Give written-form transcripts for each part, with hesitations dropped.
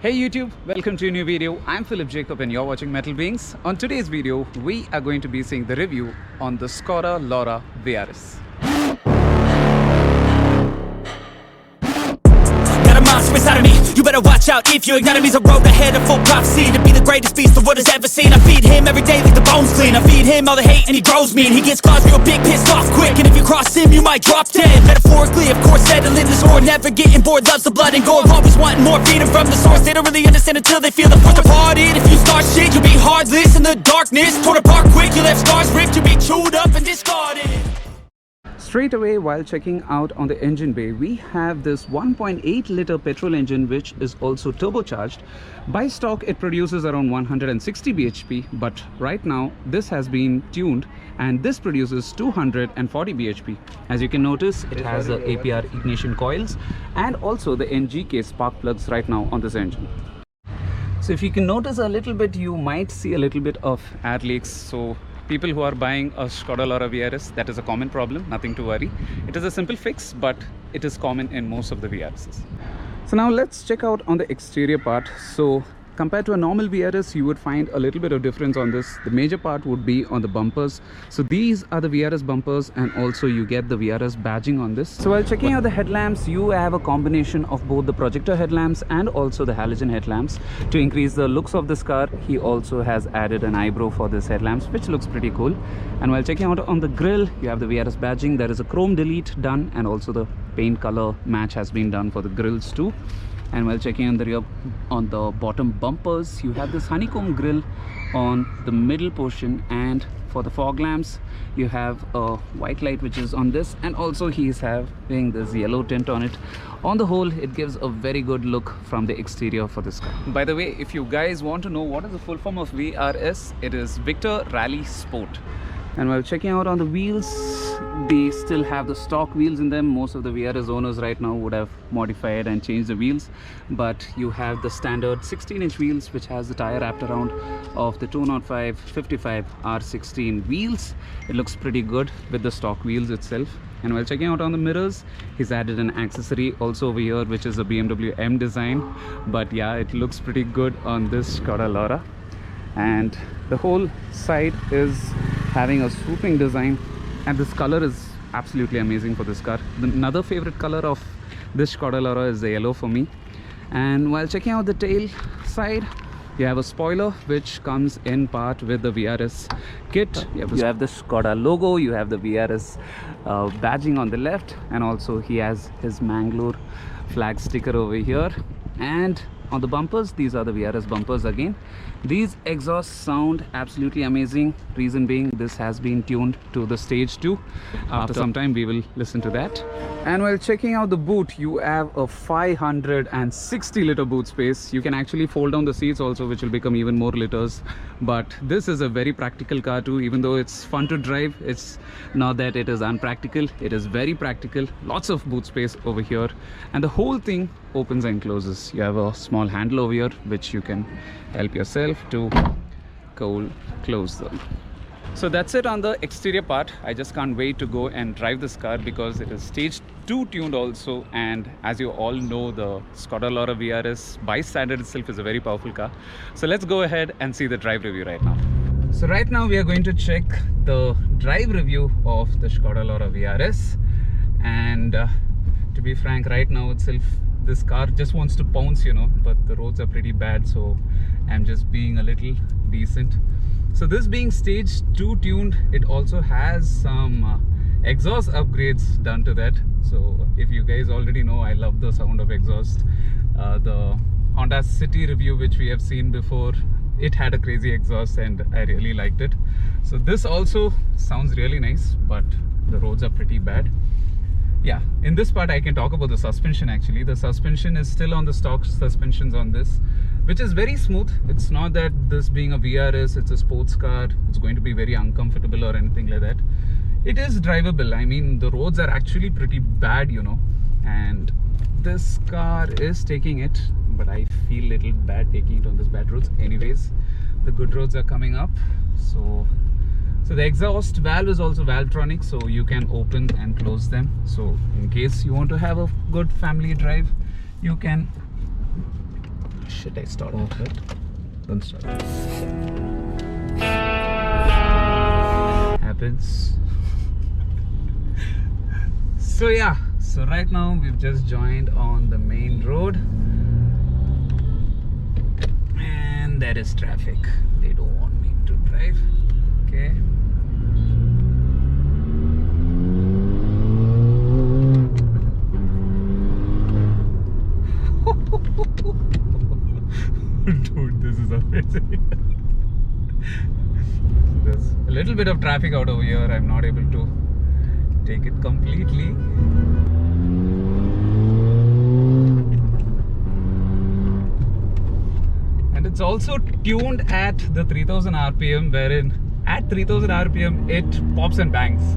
Hey YouTube, welcome to a new video. I'm Philip Jacob and you're watching Metal Beings. On today's video, we are going to be seeing the review on the Skoda Laura VRS. Got a monster inside of me, you better watch out. If you ignite me's a road ahead of full prophecy to be the greatest beast the world has ever seen. I feed him every day like the bones clean. I feed him all the hate and he grows me, and he gets claws real big, pissed off quick. And if you cross him you might drop dead. Metaphorically, of course, settling the score, never getting bored, loves the blood and gore. Always wanting more, feeding from the source. They don't really understand until they feel the force. Departed, if you start shit you'll be heartless in the darkness. Torn apart quick, you left scars ripped, you'll be chewed up and discarded. Straight away, while checking out on the engine bay, we have this 1.8 liter petrol engine which is also turbocharged. By stock it produces around 160 bhp, but right now this has been tuned and this produces 240 bhp. As you can notice, it has the APR ignition coils and also the NGK spark plugs right now on this engine. So if you can notice a little bit, you might see a little bit of air leaks. So people who are buying a Skoda Laura VRS, that is a common problem, nothing to worry. It is a simple fix, but it is common in most of the VRSs. So now let's check out on the exterior part. So compared to a normal VRS, you would find a little bit of difference on this. The major part would be on the bumpers. So these are the VRS bumpers, and also you get the VRS badging on this. So while checking out the headlamps, you have a combination of both the projector headlamps and also the halogen headlamps. To increase the looks of this car, he also has added an eyebrow for this headlamps, which looks pretty cool. And while checking out on the grille, you have the VRS badging. There is a chrome delete done, and also the paint color match has been done for the grills too. And while checking on the rear, on the bottom bumpers, you have this honeycomb grille on the middle portion, and for the fog lamps you have a white light which is on this, and also he is having this yellow tint on it. On the whole, it gives a very good look from the exterior for this car. By the way, if you guys want to know what is the full form of VRS, it is Victor Rally Sport. And while checking out on the wheels, they still have the stock wheels in them. Most of the VRS owners right now would have modified and changed the wheels, but you have the standard 16-inch wheels which has the tire wrapped around of the 205/55 R16 wheels. It looks pretty good with the stock wheels itself. And while checking out on the mirrors, he's added an accessory also over here which is a BMW M design, but yeah, it looks pretty good on this Skoda Laura. And the whole side is having a swooping design, and this color is absolutely amazing for this car. Another favorite color of this Skoda Laura is the yellow for me. And while checking out the tail side, you have a spoiler which comes in part with the VRS kit. You have the Skoda logo, you have the VRS badging on the left, and also he has his Mangalore flag sticker over here. And on the bumpers, these are the VRS bumpers again. These exhausts sound absolutely amazing. Reason being, this has been tuned to the stage 2. After some time we will listen to that. And while checking out the boot, you have a 560 liter boot space. You can actually fold down the seats also, which will become even more liters. But this is a very practical car too. Even though it's fun to drive, it's not that it is unpractical. It is very practical. Lots of boot space over here, and the whole thing opens and closes. You have a small handle over here which you can help yourself to close them. So that's it on the exterior part. I just can't wait to go and drive this car because it is stage 2 tuned also, and as you all know, the Skoda Laura VRS by standard itself is a very powerful car. So let's go ahead and see the drive review right now. So right now we are going to check the drive review of the Skoda Laura VRS, and to be frank, right now itself this car just wants to pounce, you know, but the roads are pretty bad, so I'm just being a little decent. So this being stage 2 tuned, it also has some exhaust upgrades done to that. So if you guys already know, I love the sound of exhaust. The Honda City review which we have seen before, it had a crazy exhaust and I really liked it. So this also sounds really nice, but the roads are pretty bad. Yeah, in this part I can talk about the suspension. Actually, the suspension is still on the stock suspensions on this, which is very smooth. It's not that this being a VRS, it's a sports car, it's going to be very uncomfortable or anything like that. It is drivable. I mean, the roads are actually pretty bad, you know, and this car is taking it, but I feel a little bad taking it on this bad roads. Anyways, the good roads are coming up. So the exhaust valve is also Valvetronic, so you can open and close them. So in case you want to have a good family drive, you can Shit, I stalled. Perfect. Then start. Happens. So yeah, so right now we've just joined on the main road and there is traffic. They don't want me to drive. Okay. Dude, this is amazing. There's a little bit of traffic out over here. I'm not able to take it completely. And it's also tuned at the 3000 RPM, wherein at 3000 RPM it pops and bangs.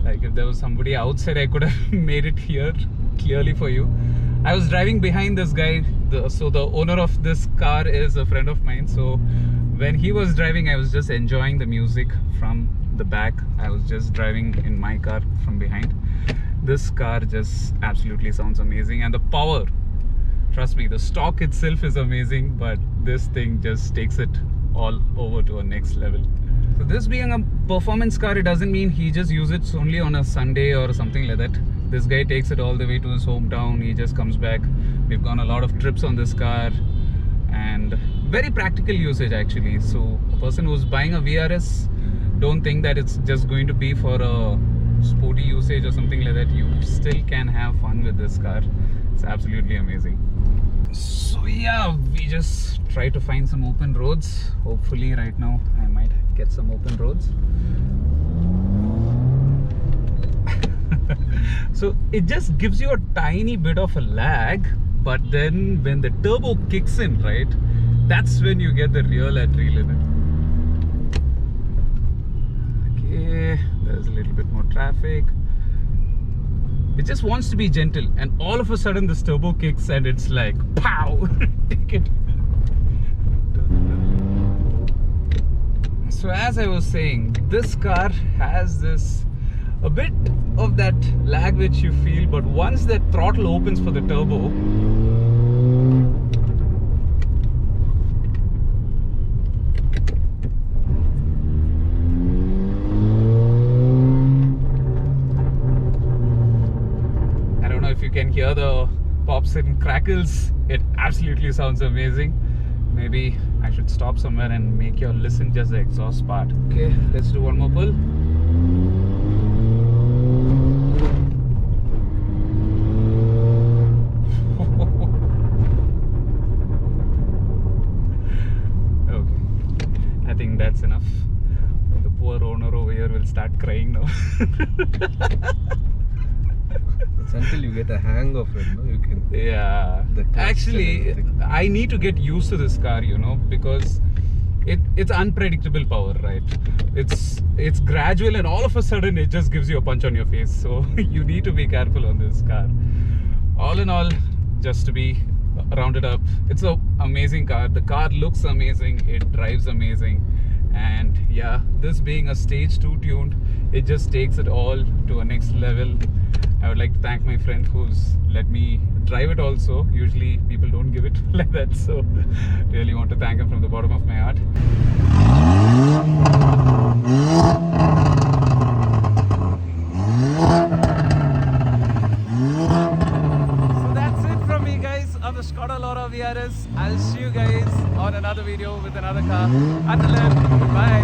Like if there was somebody outside, I could have made it here clearly for you. I was driving behind this guy, so the owner of this car is a friend of mine. So when he was driving, I was just enjoying the music from the back. I was just driving in my car from behind. This car just absolutely sounds amazing, and the power, trust me, the stock itself is amazing, but this thing just takes it all over to a next level. So this being a performance car, it doesn't mean he just uses it only on a Sunday or something like that. This guy takes it all the way to his hometown. He just comes back. We've gone a lot of trips on this car, and very practical usage actually. So a person who's buying a VRS, don't think that it's just going to be for a sporty usage or something like that. You still can have fun with this car. It's absolutely amazing. So yeah, we just try to find some open roads. Hopefully right now I might get some open roads. So it just gives you a tiny bit of a lag, but then when the turbo kicks in, right, that's when you get the real adrenaline. Okay, there's a little bit more traffic. It just wants to be gentle, and all of a sudden this turbo kicks and it's like pow. Take it. So as I was saying, this car has this a bit of that lag which you feel, but once that throttle opens for the turbo, I don't know if you can hear the pops and crackles. It absolutely sounds amazing. Maybe I should stop somewhere and make you listen just the exhaust part. Okay, let's do one more pull. That's enough. The poor owner over here will start crying now. It's until you get a hang of it, no? You can. Yeah. Actually, I need to get used to this car, you know, because it's unpredictable power, right? It's gradual, and all of a sudden it just gives you a punch on your face. So you need to be careful on this car. All in all, just to be rounded up, it's an amazing car. The car looks amazing. It drives amazing. And yeah, this being a stage 2 tuned, it just takes it all to a next level. I would like to thank my friend who's let me drive it also. Usually people don't give it like that, so really want to thank him from the bottom of my heart. So that's it from me, guys, on the Skoda Laura VRS. I'll see you guys on another video with another car. Until then, bye.